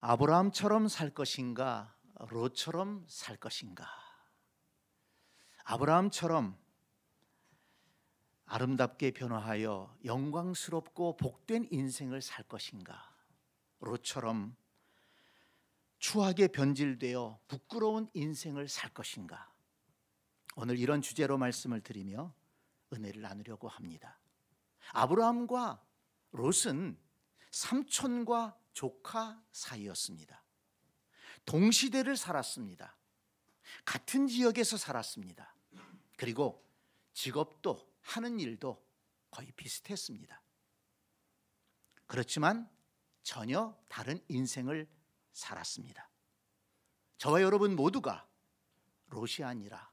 아브라함처럼 살 것인가, 롯처럼 살 것인가? 아브라함처럼 아름답게 변화하여 영광스럽고 복된 인생을 살 것인가, 롯처럼 추하게 변질되어 부끄러운 인생을 살 것인가? 오늘 이런 주제로 말씀을 드리며 은혜를 나누려고 합니다. 아브라함과 롯은 삼촌과 조카 사이였습니다. 동시대를 살았습니다. 같은 지역에서 살았습니다. 그리고 직업도 하는 일도 거의 비슷했습니다. 그렇지만 전혀 다른 인생을 살았습니다. 저와 여러분 모두가 롯이 아니라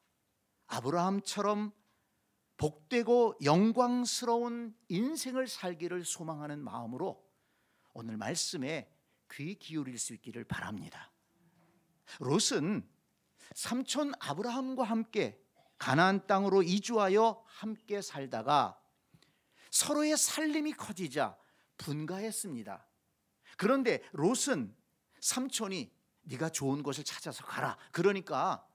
아브라함처럼 복되고 영광스러운 인생을 살기를 소망하는 마음으로 오늘 말씀에 귀 기울일 수 있기를 바랍니다. 롯은 삼촌 아브라함과 함께 가나안 땅으로 이주하여 함께 살다가 서로의 살림이 커지자 분가했습니다. 그런데 롯은 삼촌이 네가 좋은 곳을 찾아서 가라, 그러니까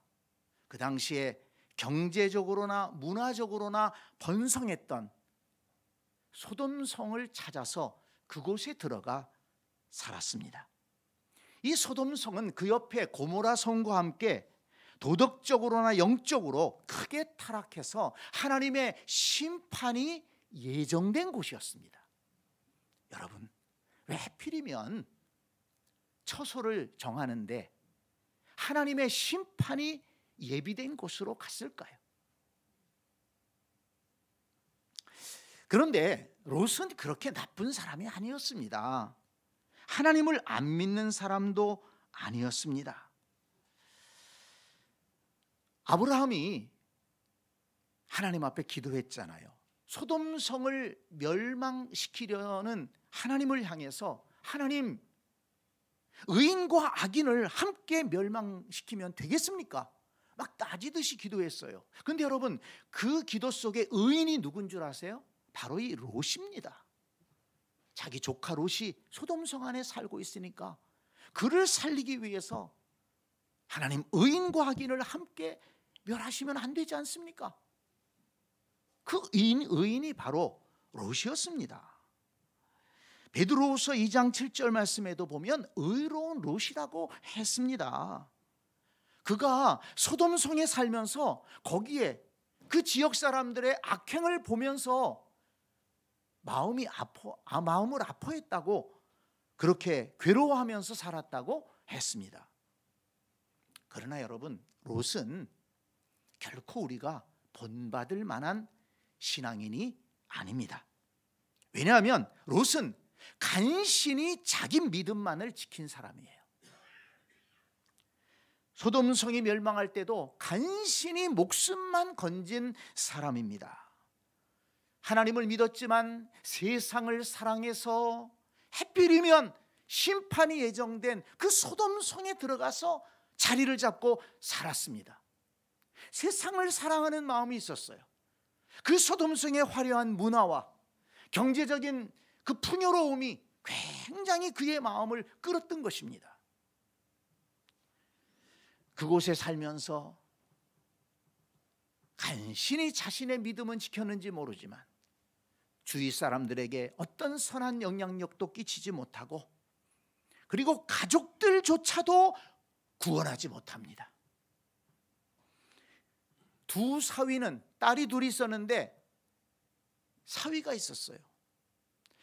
그 당시에 경제적으로나 문화적으로나 번성했던 소돔성을 찾아서 그곳에 들어가 살았습니다. 이 소돔성은 그 옆에 고모라 성과 함께 도덕적으로나 영적으로 크게 타락해서 하나님의 심판이 예정된 곳이었습니다. 여러분, 왜 하필이면 처소를 정하는데 하나님의 심판이 예비된 곳으로 갔을까요? 그런데 롯은 그렇게 나쁜 사람이 아니었습니다. 하나님을 안 믿는 사람도 아니었습니다. 아브라함이 하나님 앞에 기도했잖아요. 소돔성을 멸망시키려는 하나님을 향해서 하나님, 의인과 악인을 함께 멸망시키면 되겠습니까? 막 따지듯이 기도했어요. 그런데 여러분, 그 기도 속에 의인이 누군 줄 아세요? 바로 이 롯입니다. 자기 조카 롯이 소돔성 안에 살고 있으니까 그를 살리기 위해서 하나님, 의인과 악인을 함께 멸하시면 안 되지 않습니까? 그 의인이 바로 롯이었습니다. 베드로후서 2장 7절 말씀에도 보면 의로운 롯이라고 했습니다. 그가 소돔성에 살면서 거기에 그 지역 사람들의 악행을 보면서 마음을 아파했다고, 그렇게 괴로워하면서 살았다고 했습니다. 그러나 여러분, 롯은 결코 우리가 본받을 만한 신앙인이 아닙니다. 왜냐하면 롯은 간신히 자기 믿음만을 지킨 사람이에요. 소돔성이 멸망할 때도 간신히 목숨만 건진 사람입니다. 하나님을 믿었지만 세상을 사랑해서 하필이면 심판이 예정된 그 소돔성에 들어가서 자리를 잡고 살았습니다. 세상을 사랑하는 마음이 있었어요. 그 소돔성의 화려한 문화와 경제적인 그 풍요로움이 굉장히 그의 마음을 끌었던 것입니다. 그곳에 살면서 간신히 자신의 믿음은 지켰는지 모르지만 주위 사람들에게 어떤 선한 영향력도 끼치지 못하고, 그리고 가족들조차도 구원하지 못합니다. 두 사위는, 딸이 둘이 있었는데 사위가 있었어요.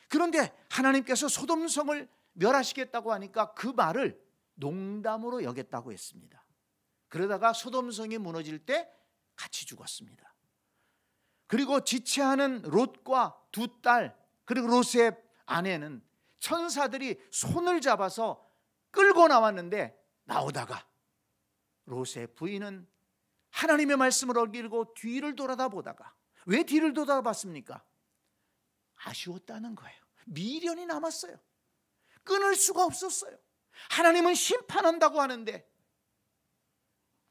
그런데 하나님께서 소돔성을 멸하시겠다고 하니까 그 말을 농담으로 여겼다고 했습니다. 그러다가 소돔성이 무너질 때 같이 죽었습니다. 그리고 지체하는 롯과 두 딸, 그리고 롯의 아내는 천사들이 손을 잡아서 끌고 나왔는데, 나오다가 롯의 부인은 하나님의 말씀을 어기고 뒤를 돌아다보다가, 왜 뒤를 돌아봤습니까? 아쉬웠다는 거예요. 미련이 남았어요. 끊을 수가 없었어요. 하나님은 심판한다고 하는데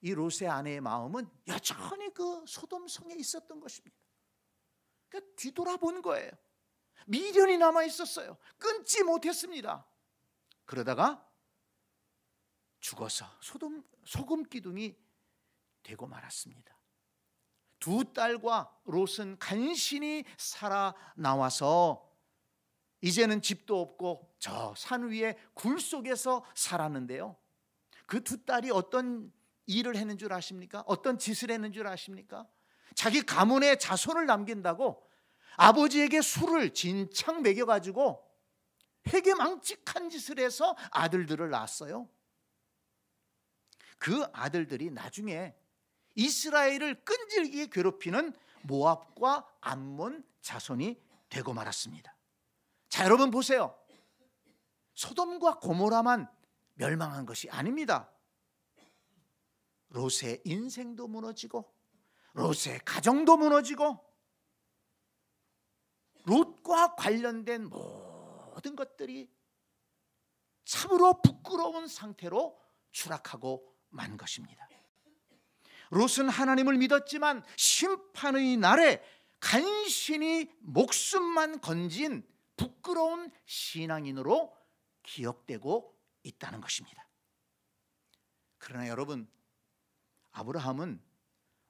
이 롯의 아내의 마음은 여전히 그 소돔성에 있었던 것입니다. 그러니까 뒤돌아본 거예요. 미련이 남아 있었어요. 끊지 못했습니다. 그러다가 죽어서 소금 기둥이 되고 말았습니다. 두 딸과 롯은 간신히 살아나와서 이제는 집도 없고 저 산 위에 굴 속에서 살았는데요, 그 두 딸이 어떤 일을 했는 줄 아십니까? 어떤 짓을 했는 줄 아십니까? 자기 가문의 자손을 남긴다고 아버지에게 술을 진창 먹여가지고 회개망측한 짓을 해서 아들들을 낳았어요. 그 아들들이 나중에 이스라엘을 끈질기게 괴롭히는 모압과 암몬 자손이 되고 말았습니다. 자, 여러분 보세요. 소돔과 고모라만 멸망한 것이 아닙니다. 롯의 인생도 무너지고 롯의 가정도 무너지고 롯과 관련된 모든 것들이 참으로 부끄러운 상태로 추락하고 만 것입니다. 롯은 하나님을 믿었지만 심판의 날에 간신히 목숨만 건진 부끄러운 신앙인으로 기억되고 있다는 것입니다. 그러나 여러분, 아브라함은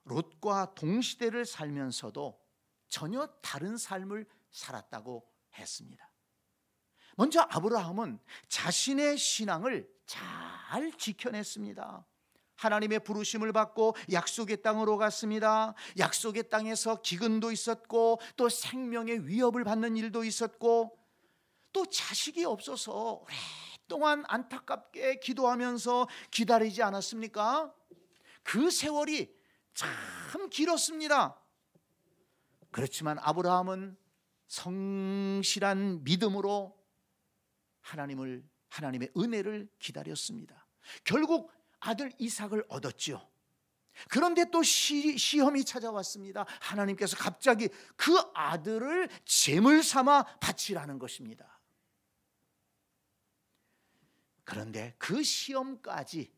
롯과 동시대를 살면서도 전혀 다른 삶을 살았다고 했습니다. 먼저 아브라함은 자신의 신앙을 잘 지켜냈습니다. 하나님의 부르심을 받고 약속의 땅으로 갔습니다. 약속의 땅에서 기근도 있었고 또 생명의 위협을 받는 일도 있었고 또 자식이 없어서 오랫동안 안타깝게 기도하면서 기다리지 않았습니까? 그 세월이 참 길었습니다. 그렇지만 아브라함은 성실한 믿음으로 하나님의 은혜를 기다렸습니다. 결국 아들 이삭을 얻었죠. 그런데 또 시험이 찾아왔습니다. 하나님께서 갑자기 그 아들을 제물 삼아 바치라는 것입니다. 그런데 그 시험까지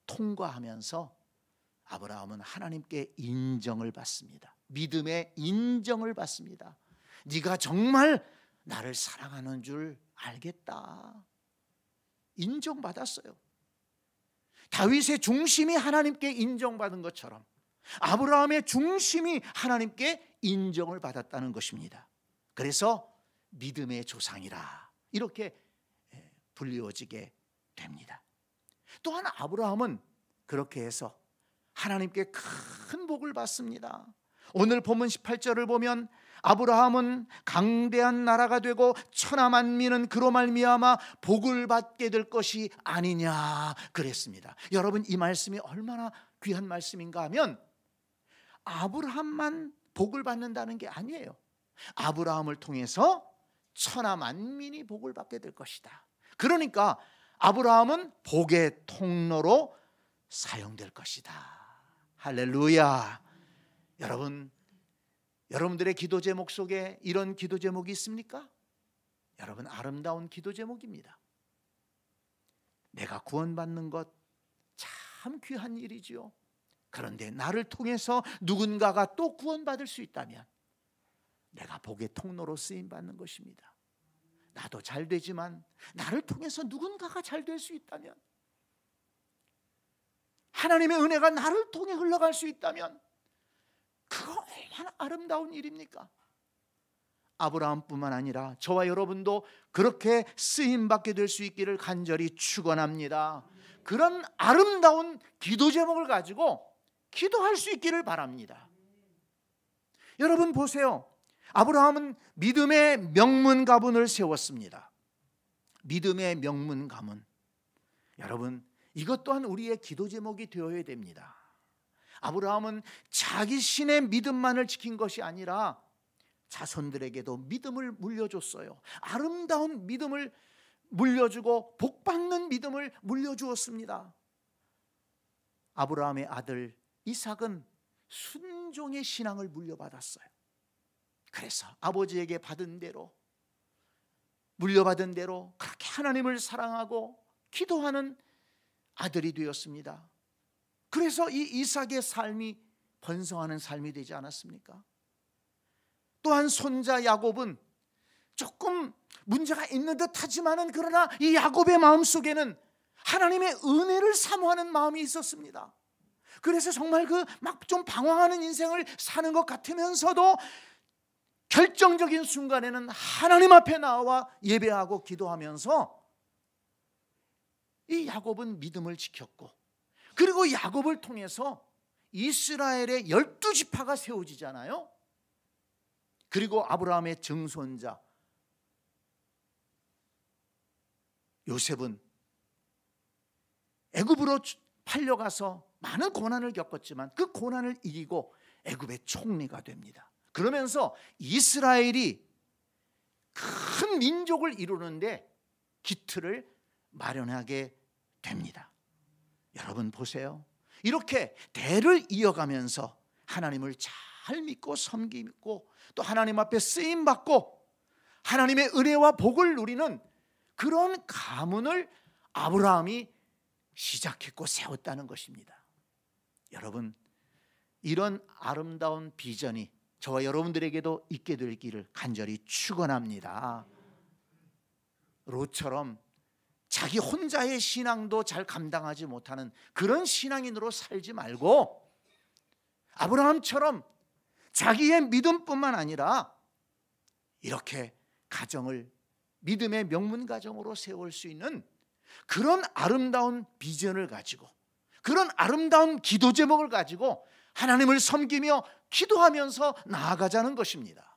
통과하면서 아브라함은 하나님께 인정을 받습니다. 믿음의 인정을 받습니다. 네가 정말 나를 사랑하는 줄 알겠다. 인정받았어요. 다윗의 중심이 하나님께 인정받은 것처럼 아브라함의 중심이 하나님께 인정을 받았다는 것입니다. 그래서 믿음의 조상이라 이렇게 불리워지게 됩니다. 또한 아브라함은 그렇게 해서 하나님께 큰 복을 받습니다. 오늘 본문 18절을 보면 아브라함은 강대한 나라가 되고 천하 만민은 그로 말미암아 복을 받게 될 것이 아니냐 그랬습니다. 여러분, 이 말씀이 얼마나 귀한 말씀인가 하면 아브라함만 복을 받는다는 게 아니에요. 아브라함을 통해서 천하 만민이 복을 받게 될 것이다. 그러니까 아브라함은 복의 통로로 사용될 것이다. 할렐루야. 여러분들의 기도 제목 속에 이런 기도 제목이 있습니까? 여러분, 아름다운 기도 제목입니다. 내가 구원받는 것 참 귀한 일이지요. 그런데 나를 통해서 누군가가 또 구원받을 수 있다면 내가 복의 통로로 쓰임받는 것입니다. 나도 잘 되지만 나를 통해서 누군가가 잘 될 수 있다면, 하나님의 은혜가 나를 통해 흘러갈 수 있다면 그거 얼마나 아름다운 일입니까? 아브라함뿐만 아니라 저와 여러분도 그렇게 쓰임받게 될 수 있기를 간절히 축원합니다. 그런 아름다운 기도 제목을 가지고 기도할 수 있기를 바랍니다. 여러분 보세요. 아브라함은 믿음의 명문 가문을 세웠습니다. 믿음의 명문 가문. 여러분, 이것 또한 우리의 기도 제목이 되어야 됩니다. 아브라함은 자기 신의 믿음만을 지킨 것이 아니라 자손들에게도 믿음을 물려줬어요. 아름다운 믿음을 물려주고 복받는 믿음을 물려주었습니다. 아브라함의 아들 이삭은 순종의 신앙을 물려받았어요. 그래서 아버지에게 물려받은 대로 그렇게 하나님을 사랑하고 기도하는 아들이 되었습니다. 그래서 이 이삭의 삶이 번성하는 삶이 되지 않았습니까? 또한 손자 야곱은 조금 문제가 있는 듯 하지만은 그러나 이 야곱의 마음속에는 하나님의 은혜를 사모하는 마음이 있었습니다. 그래서 정말 그 막 좀 방황하는 인생을 사는 것 같으면서도 결정적인 순간에는 하나님 앞에 나와 예배하고 기도하면서 이 야곱은 믿음을 지켰고, 그리고 야곱을 통해서 이스라엘의 12지파가 세워지잖아요. 그리고 아브라함의 증손자 요셉은 애굽으로 팔려가서 많은 고난을 겪었지만 그 고난을 이기고 애굽의 총리가 됩니다. 그러면서 이스라엘이 큰 민족을 이루는데 기틀을 마련하게 됩니다. 여러분 보세요. 이렇게 대를 이어가면서 하나님을 잘 믿고 섬기고 또 하나님 앞에 쓰임받고 하나님의 은혜와 복을 누리는 그런 가문을 아브라함이 시작했고 세웠다는 것입니다. 여러분, 이런 아름다운 비전이 저와 여러분들에게도 있게 될 길을 간절히 축원합니다. 롯처럼 자기 혼자의 신앙도 잘 감당하지 못하는 그런 신앙인으로 살지 말고 아브라함처럼 자기의 믿음뿐만 아니라 이렇게 가정을 믿음의 명문 가정으로 세울 수 있는 그런 아름다운 비전을 가지고 그런 아름다운 기도 제목을 가지고 하나님을 섬기며 기도하면서 나아가자는 것입니다.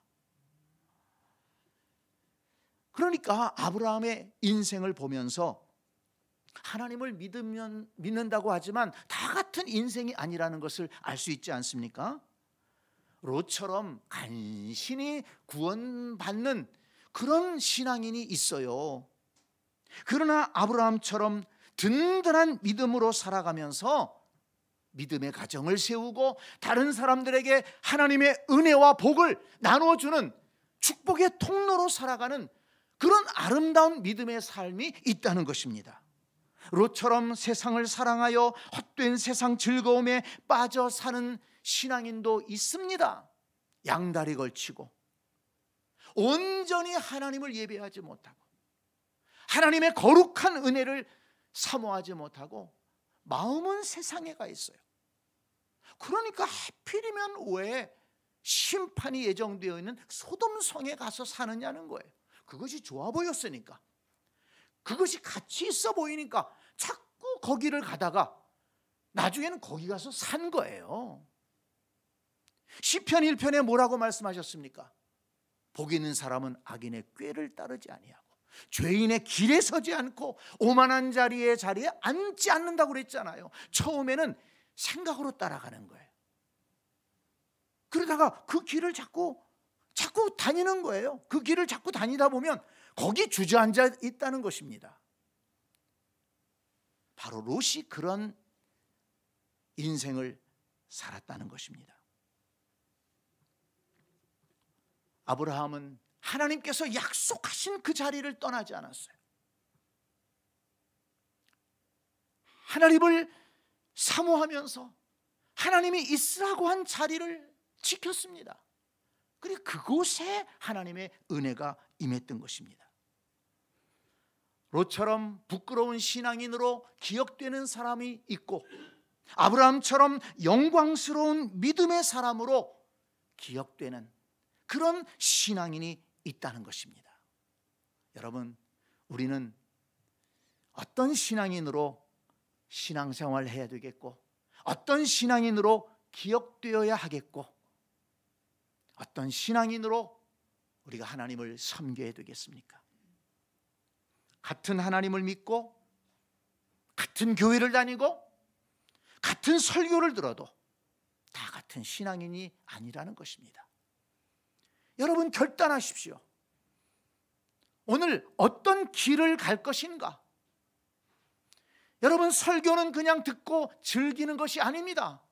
그러니까 아브라함의 인생을 보면서 하나님을 믿는다고 하지만 다 같은 인생이 아니라는 것을 알 수 있지 않습니까? 롯처럼 간신히 구원받는 그런 신앙인이 있어요. 그러나 아브라함처럼 든든한 믿음으로 살아가면서 믿음의 가정을 세우고 다른 사람들에게 하나님의 은혜와 복을 나눠주는 축복의 통로로 살아가는 그런 아름다운 믿음의 삶이 있다는 것입니다. 롯처럼 세상을 사랑하여 헛된 세상 즐거움에 빠져 사는 신앙인도 있습니다. 양다리 걸치고 온전히 하나님을 예배하지 못하고 하나님의 거룩한 은혜를 사모하지 못하고 마음은 세상에 가 있어요. 그러니까 하필이면 왜 심판이 예정되어 있는 소돔성에 가서 사느냐는 거예요. 그것이 좋아 보였으니까, 그것이 가치 있어 보이니까 자꾸 거기를 가다가 나중에는 거기 가서 산 거예요. 시편 1편에 뭐라고 말씀하셨습니까? 복 있는 사람은 악인의 꾀를 따르지 아니하고 죄인의 길에 서지 않고 오만한 자리에 앉지 않는다고 그랬잖아요. 처음에는 생각으로 따라가는 거예요. 그러다가 그 길을 자꾸 다니는 거예요. 그 길을 자꾸 다니다 보면 거기 주저앉아 있다는 것입니다. 바로 롯이 그런 인생을 살았다는 것입니다. 아브라함은 하나님께서 약속하신 그 자리를 떠나지 않았어요. 하나님을 사모하면서 하나님이 있으라고 한 자리를 지켰습니다. 그리고 그곳에 하나님의 은혜가 임했던 것입니다. 롯처럼 부끄러운 신앙인으로 기억되는 사람이 있고 아브라함처럼 영광스러운 믿음의 사람으로 기억되는 그런 신앙인이 있다는 것입니다. 여러분, 우리는 어떤 신앙인으로 신앙생활을 해야 되겠고 어떤 신앙인으로 기억되어야 하겠고 어떤 신앙인으로 우리가 하나님을 섬겨야 되겠습니까? 같은 하나님을 믿고 같은 교회를 다니고 같은 설교를 들어도 다 같은 신앙인이 아니라는 것입니다. 여러분, 결단하십시오. 오늘 어떤 길을 갈 것인가? 여러분, 설교는 그냥 듣고 즐기는 것이 아닙니다.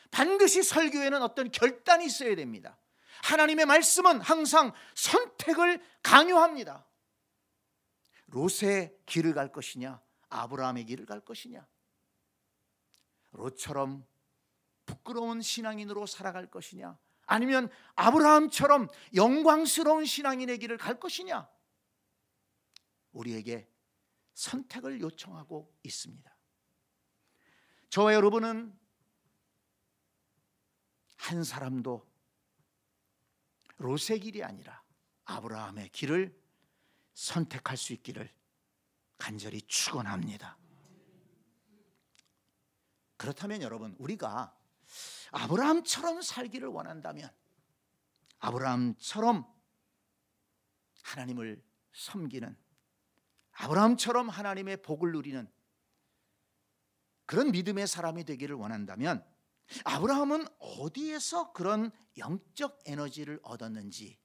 반드시 설교에는 어떤 결단이 있어야 됩니다. 하나님의 말씀은 항상 선택을 강요합니다. 롯의 길을 갈 것이냐, 아브라함의 길을 갈 것이냐, 롯처럼 부끄러운 신앙인으로 살아갈 것이냐, 아니면 아브라함처럼 영광스러운 신앙인의 길을 갈 것이냐, 우리에게 선택을 요청하고 있습니다. 저와 여러분은 한 사람도 롯의 길이 아니라 아브라함의 길을 선택할 수 있기를 간절히 축원합니다. 그렇다면 여러분, 우리가 아브라함처럼 살기를 원한다면, 아브라함처럼 하나님을 섬기는, 아브라함처럼 하나님의 복을 누리는 그런 믿음의 사람이 되기를 원한다면, 아브라함은 어디에서 그런 영적 에너지를 얻었는지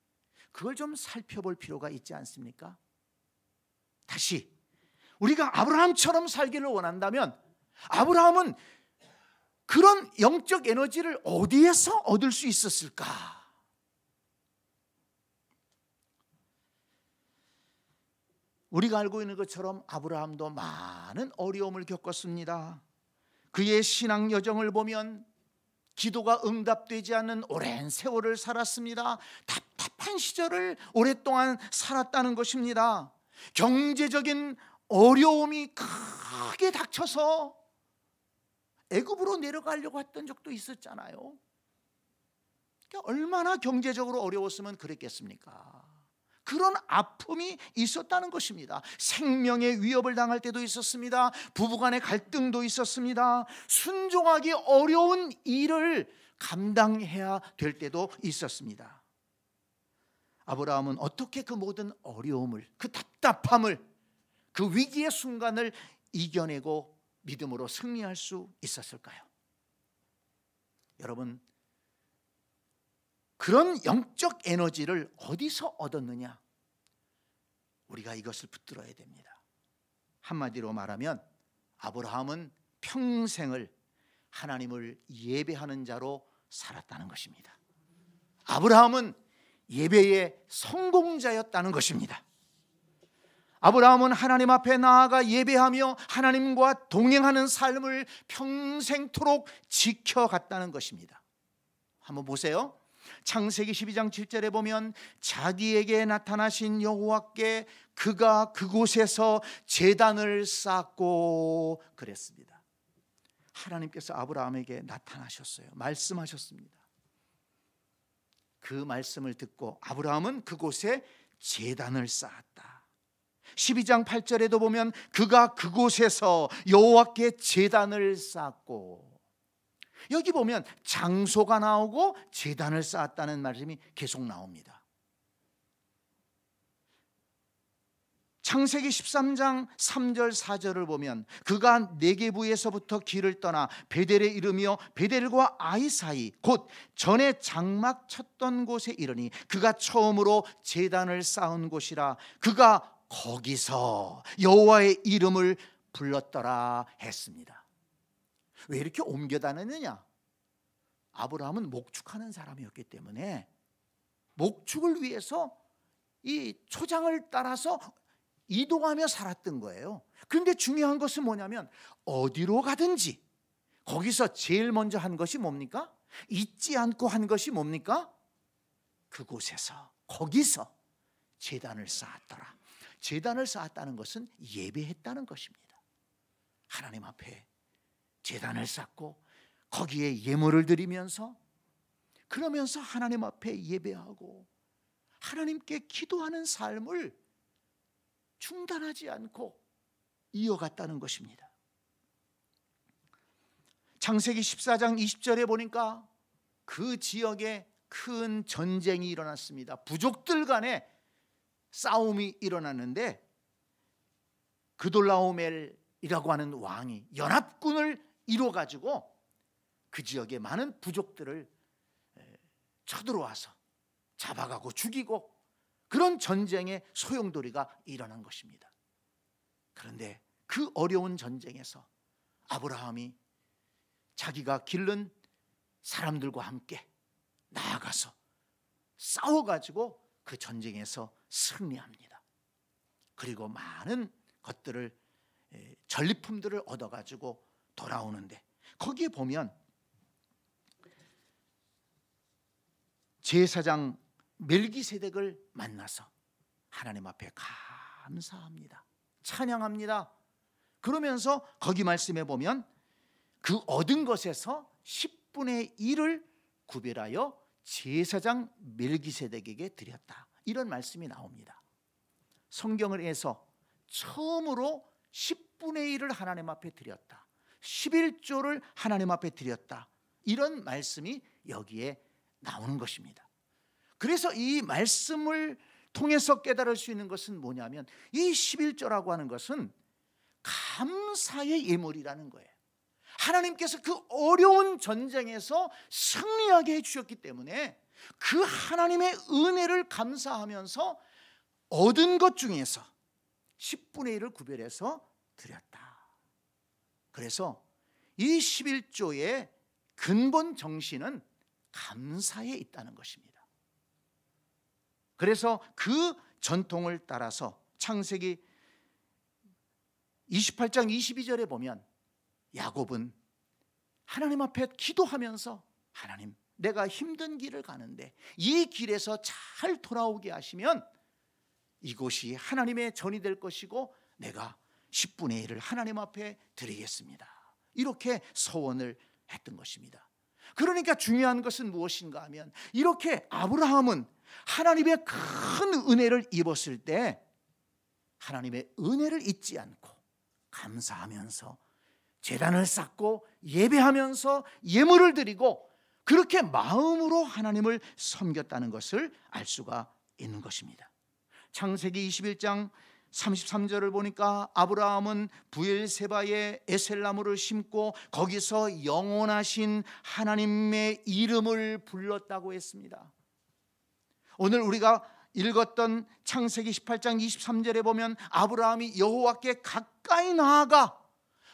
그걸 좀 살펴볼 필요가 있지 않습니까? 다시, 우리가 아브라함처럼 살기를 원한다면 아브라함은 그런 영적 에너지를 어디에서 얻을 수 있었을까? 우리가 알고 있는 것처럼 아브라함도 많은 어려움을 겪었습니다. 그의 신앙 여정을 보면 기도가 응답되지 않는 오랜 세월을 살았습니다. 답답한 시절을 오랫동안 살았다는 것입니다. 경제적인 어려움이 크게 닥쳐서 애굽으로 내려가려고 했던 적도 있었잖아요. 얼마나 경제적으로 어려웠으면 그랬겠습니까? 그런 아픔이 있었다는 것입니다. 생명의 위협을 당할 때도 있었습니다. 부부간의 갈등도 있었습니다. 순종하기 어려운 일을 감당해야 될 때도 있었습니다. 아브라함은 어떻게 그 모든 어려움을, 그 답답함을, 그 위기의 순간을 이겨내고 믿음으로 승리할 수 있었을까요? 여러분, 그런 영적 에너지를 어디서 얻었느냐? 우리가 이것을 붙들어야 됩니다. 한마디로 말하면 아브라함은 평생을 하나님을 예배하는 자로 살았다는 것입니다. 아브라함은 예배의 성공자였다는 것입니다. 아브라함은 하나님 앞에 나아가 예배하며 하나님과 동행하는 삶을 평생토록 지켜갔다는 것입니다. 한번 보세요. 창세기 12장 7절에 보면 자기에게 나타나신 여호와께 그가 그곳에서 제단을 쌓고 그랬습니다. 하나님께서 아브라함에게 나타나셨어요. 말씀하셨습니다. 그 말씀을 듣고 아브라함은 그곳에 제단을 쌓았다. 12장 8절에도 보면 그가 그곳에서 여호와께 제단을 쌓고, 여기 보면 장소가 나오고 제단을 쌓았다는 말씀이 계속 나옵니다. 창세기 13장 3절 4절을 보면 그가 네게부에서부터 길을 떠나 베델에 이르며 베델과 아이 사이 곧 전에 장막 쳤던 곳에 이르니 그가 처음으로 제단을 쌓은 곳이라 그가 거기서 여호와의 이름을 불렀더라 했습니다. 왜 이렇게 옮겨 다녔느냐? 아브라함은 목축하는 사람이었기 때문에 목축을 위해서 이 초장을 따라서 이동하며 살았던 거예요. 그런데 중요한 것은 뭐냐면 어디로 가든지 거기서 제일 먼저 한 것이 뭡니까? 잊지 않고 한 것이 뭡니까? 그곳에서, 거기서 제단을 쌓았더라. 제단을 쌓았다는 것은 예배했다는 것입니다. 하나님 앞에 제단을 쌓고 거기에 예물을 드리면서, 그러면서 하나님 앞에 예배하고 하나님께 기도하는 삶을 중단하지 않고 이어갔다는 것입니다. 창세기 14장 20절에 보니까 그 지역에 큰 전쟁이 일어났습니다. 부족들 간에 싸움이 일어났는데 그돌라오멜이라고 하는 왕이 연합군을 이뤄가지고 그 지역의 많은 부족들을 쳐들어와서 잡아가고 죽이고 그런 전쟁의 소용돌이가 일어난 것입니다. 그런데 그 어려운 전쟁에서 아브라함이 자기가 기른 사람들과 함께 나아가서 싸워가지고 그 전쟁에서 승리합니다. 그리고 많은 것들을, 전리품들을 얻어가지고 돌아오는데 거기에 보면 제사장 멜기세덱을 만나서 하나님 앞에 감사합니다, 찬양합니다. 그러면서 거기 말씀해 보면 그 얻은 것에서 10분의 1을 구별하여 제사장 멜기세덱에게 드렸다. 이런 말씀이 나옵니다. 성경을 해서 처음으로 10분의 1을 하나님 앞에 드렸다. 11조를 하나님 앞에 드렸다. 이런 말씀이 여기에 나오는 것입니다. 그래서 이 말씀을 통해서 깨달을 수 있는 것은 뭐냐면 이 11조라고 하는 것은 감사의 예물이라는 거예요. 하나님께서 그 어려운 전쟁에서 승리하게 해주셨기 때문에 그 하나님의 은혜를 감사하면서 얻은 것 중에서 10분의 1을 구별해서 드렸다. 그래서 이 11조의 근본 정신은 감사에 있다는 것입니다. 그래서 그 전통을 따라서 창세기 28장 22절에 보면 야곱은 하나님 앞에 기도하면서 하나님, 내가 힘든 길을 가는데 이 길에서 잘 돌아오게 하시면 이곳이 하나님의 전이 될 것이고 내가 10분의 1을 하나님 앞에 드리겠습니다. 이렇게 서원을 했던 것입니다. 그러니까 중요한 것은 무엇인가 하면 이렇게 아브라함은 하나님의 큰 은혜를 입었을 때 하나님의 은혜를 잊지 않고 감사하면서 제단을 쌓고 예배하면서 예물을 드리고 그렇게 마음으로 하나님을 섬겼다는 것을 알 수가 있는 것입니다. 창세기 21장 33절을 보니까 아브라함은 부엘세바에 에셀나무를 심고 거기서 영원하신 하나님의 이름을 불렀다고 했습니다. 오늘 우리가 읽었던 창세기 18장 23절에 보면 아브라함이 여호와께 가까이 나아가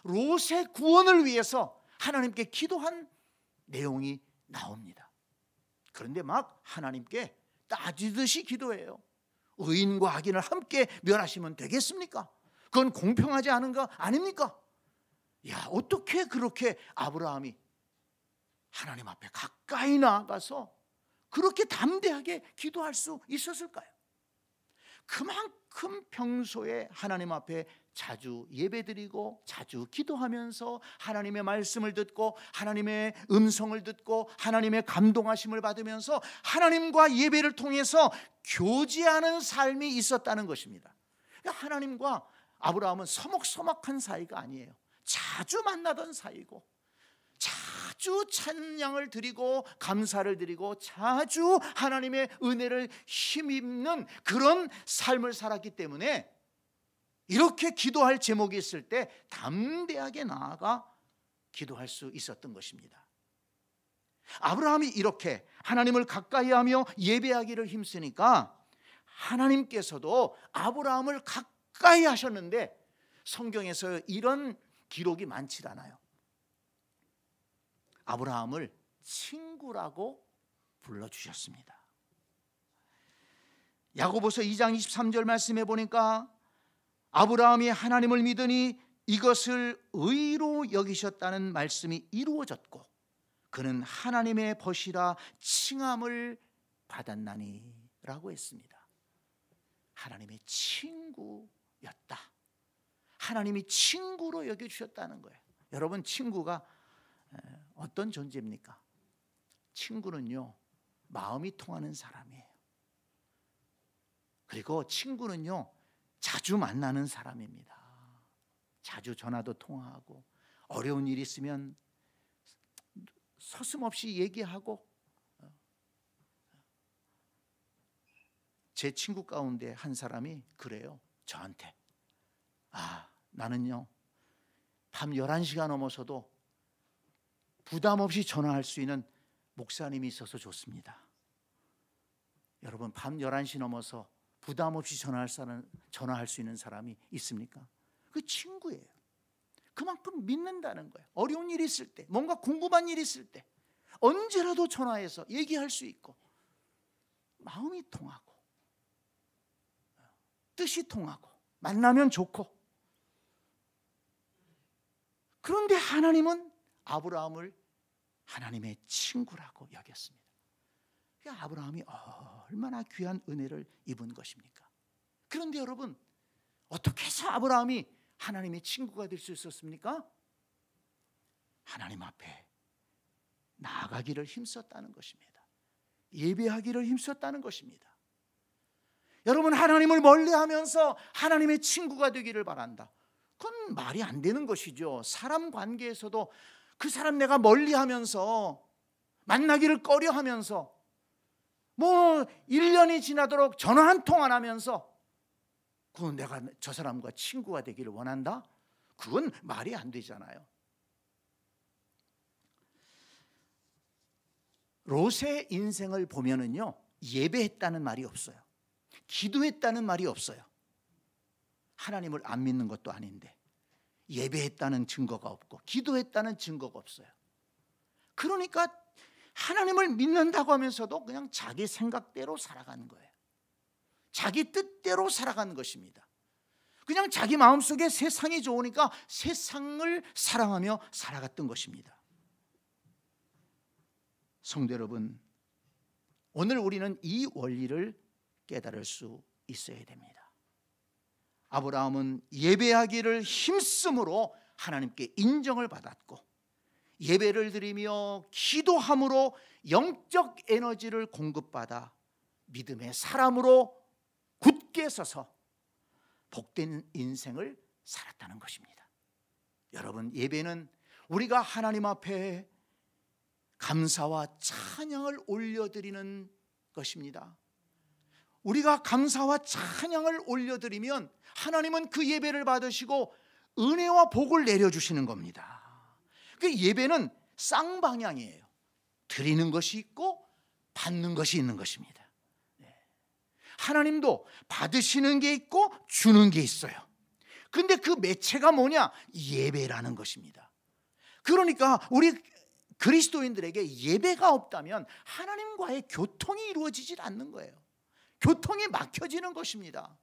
롯의 구원을 위해서 하나님께 기도한 내용이 나옵니다. 그런데 막 하나님께 따지듯이 기도해요. 의인과 악인을 함께 멸하시면 되겠습니까? 그건 공평하지 않은 거 아닙니까? 야, 어떻게 그렇게 아브라함이 하나님 앞에 가까이 나아가서 그렇게 담대하게 기도할 수 있었을까요? 그만큼 평소에 하나님 앞에 자주 예배드리고 자주 기도하면서 하나님의 말씀을 듣고 하나님의 음성을 듣고 하나님의 감동하심을 받으면서 하나님과 예배를 통해서 교제하는 삶이 있었다는 것입니다. 하나님과 아브라함은 서먹서먹한 사이가 아니에요. 자주 만나던 사이고 자주 찬양을 드리고 감사를 드리고 자주 하나님의 은혜를 힘입는 그런 삶을 살았기 때문에 이렇게 기도할 제목이 있을 때 담대하게 나아가 기도할 수 있었던 것입니다. 아브라함이 이렇게 하나님을 가까이하며 예배하기를 힘쓰니까 하나님께서도 아브라함을 가까이 하셨는데 성경에서 이런 기록이 많지 않아요. 아브라함을 친구라고 불러주셨습니다. 야고보서 2장 23절 말씀해 보니까 아브라함이 하나님을 믿으니 이것을 의로 여기셨다는 말씀이 이루어졌고 그는 하나님의 벗이라 칭함을 받았나니 라고 했습니다. 하나님의 친구였다. 하나님이 친구로 여겨주셨다는 거예요. 여러분, 친구가 어떤 존재입니까? 친구는요, 마음이 통하는 사람이에요. 그리고 친구는요, 자주 만나는 사람입니다. 자주 전화도 통화하고 어려운 일 있으면 서슴없이 얘기하고 제 친구 가운데 한 사람이 그래요. 저한테 나는요 밤 11시가 넘어서도 부담 없이 전화할 수 있는 목사님이 있어서 좋습니다. 여러분, 밤 11시 넘어서 부담 없이 전화할 수 있는 사람이 있습니까? 그 친구예요. 그만큼 믿는다는 거예요. 어려운 일이 있을 때, 뭔가 궁금한 일이 있을 때 언제라도 전화해서 얘기할 수 있고 마음이 통하고 뜻이 통하고 만나면 좋고. 그런데 하나님은 아브라함을 하나님의 친구라고 여겼습니다. 아브라함이 얼마나 귀한 은혜를 입은 것입니까? 그런데 여러분, 어떻게 해서 아브라함이 하나님의 친구가 될 수 있었습니까? 하나님 앞에 나아가기를 힘썼다는 것입니다. 예배하기를 힘썼다는 것입니다. 여러분, 하나님을 멀리하면서 하나님의 친구가 되기를 바란다. 그건 말이 안 되는 것이죠. 사람 관계에서도 그 사람 내가 멀리하면서 만나기를 꺼려하면서 1년이 지나도록 전화 한 통 안 하면서 그건 내가 저 사람과 친구가 되기를 원한다? 그건 말이 안 되잖아요. 롯의 인생을 보면은요, 예배했다는 말이 없어요. 기도했다는 말이 없어요. 하나님을 안 믿는 것도 아닌데 예배했다는 증거가 없고 기도했다는 증거가 없어요. 그러니까 하나님을 믿는다고 하면서도 그냥 자기 생각대로 살아가는 거예요. 자기 뜻대로 살아가는 것입니다. 그냥 자기 마음속에 세상이 좋으니까 세상을 사랑하며 살아갔던 것입니다. 성도 여러분, 오늘 우리는 이 원리를 깨달을 수 있어야 됩니다. 아브라함은 예배하기를 힘쓰므로 하나님께 인정을 받았고, 예배를 드리며 기도함으로 영적 에너지를 공급받아 믿음의 사람으로 굳게 서서 복된 인생을 살았다는 것입니다. 여러분, 예배는 우리가 하나님 앞에 감사와 찬양을 올려드리는 것입니다. 우리가 감사와 찬양을 올려드리면 하나님은 그 예배를 받으시고 은혜와 복을 내려주시는 겁니다. 그 예배는 쌍방향이에요. 드리는 것이 있고 받는 것이 있는 것입니다. 하나님도 받으시는 게 있고 주는 게 있어요. 근데 그 매체가 뭐냐? 예배라는 것입니다. 그러니까 우리 그리스도인들에게 예배가 없다면 하나님과의 교통이 이루어지질 않는 거예요. 교통이 막혀지는 것입니다.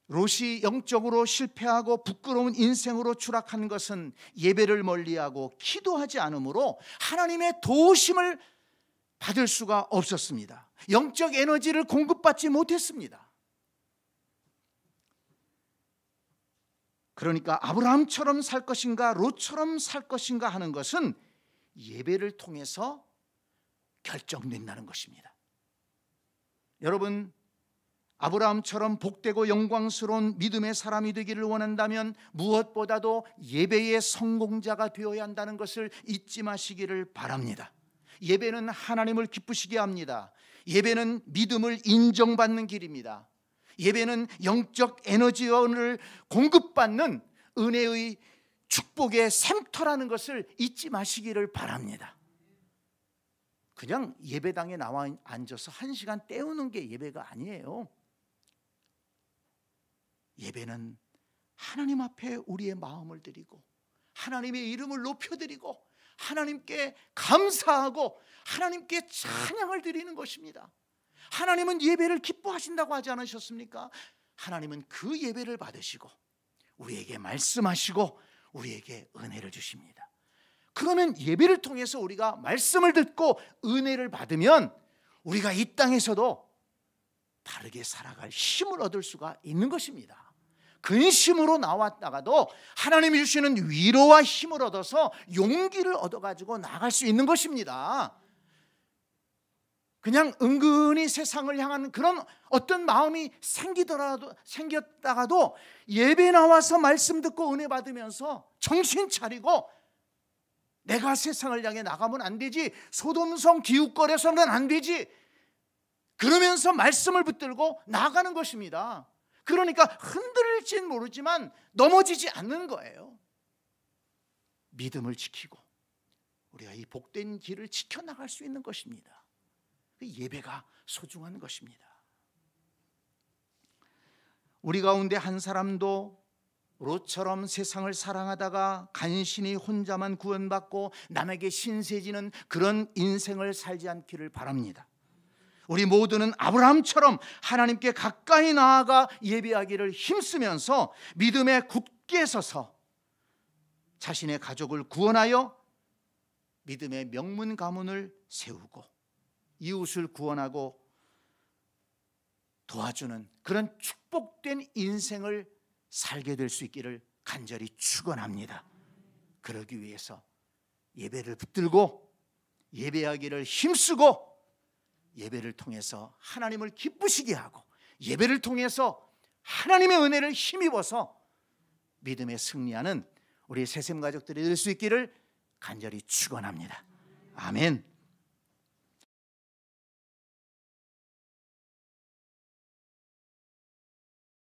롯이 영적으로 실패하고 부끄러운 인생으로 추락한 것은 예배를 멀리하고 기도하지 않으므로 하나님의 도우심을 받을 수가 없었습니다. 영적 에너지를 공급받지 못했습니다. 그러니까 아브라함처럼 살 것인가 롯처럼 살 것인가 하는 것은 예배를 통해서 결정된다는 것입니다. 여러분, 아브라함처럼 복되고 영광스러운 믿음의 사람이 되기를 원한다면 무엇보다도 예배의 성공자가 되어야 한다는 것을 잊지 마시기를 바랍니다. 예배는 하나님을 기쁘시게 합니다. 예배는 믿음을 인정받는 길입니다. 예배는 영적 에너지원을 공급받는 은혜의 축복의 샘터라는 것을 잊지 마시기를 바랍니다. 그냥 예배당에 나와 앉아서 1시간 때우는 게 예배가 아니에요. 예배는 하나님 앞에 우리의 마음을 드리고 하나님의 이름을 높여드리고 하나님께 감사하고 하나님께 찬양을 드리는 것입니다. 하나님은 예배를 기뻐하신다고 하지 않으셨습니까? 하나님은 그 예배를 받으시고 우리에게 말씀하시고 우리에게 은혜를 주십니다. 그러면 예배를 통해서 우리가 말씀을 듣고 은혜를 받으면 우리가 이 땅에서도 바르게 살아갈 힘을 얻을 수가 있는 것입니다. 근심으로 나왔다가도 하나님이 주시는 위로와 힘을 얻어서 용기를 얻어가지고 나갈 수 있는 것입니다. 그냥 은근히 세상을 향하는 그런 어떤 마음이 생겼다가도 예배 나와서 말씀 듣고 은혜 받으면서 정신 차리고 내가 세상을 향해 나가면 안 되지, 소돔성 기웃거려서는 안 되지, 그러면서 말씀을 붙들고 나가는 것입니다. 그러니까 흔들릴지는 모르지만 넘어지지 않는 거예요. 믿음을 지키고 우리가 이 복된 길을 지켜나갈 수 있는 것입니다. 예배가 소중한 것입니다. 우리 가운데 한 사람도 롯처럼 세상을 사랑하다가 간신히 혼자만 구원받고 남에게 신세지는 그런 인생을 살지 않기를 바랍니다. 우리 모두는 아브라함처럼 하나님께 가까이 나아가 예배하기를 힘쓰면서 믿음에 굳게 서서 자신의 가족을 구원하여 믿음의 명문 가문을 세우고 이웃을 구원하고 도와주는 그런 축복된 인생을 살게 될 수 있기를 간절히 축원합니다. 그러기 위해서 예배를 붙들고 예배하기를 힘쓰고 예배를 통해서 하나님을 기쁘시게 하고 예배를 통해서 하나님의 은혜를 힘입어서 믿음에 승리하는 우리 세셈 가족들이 될 수 있기를 간절히 축원합니다. 아멘.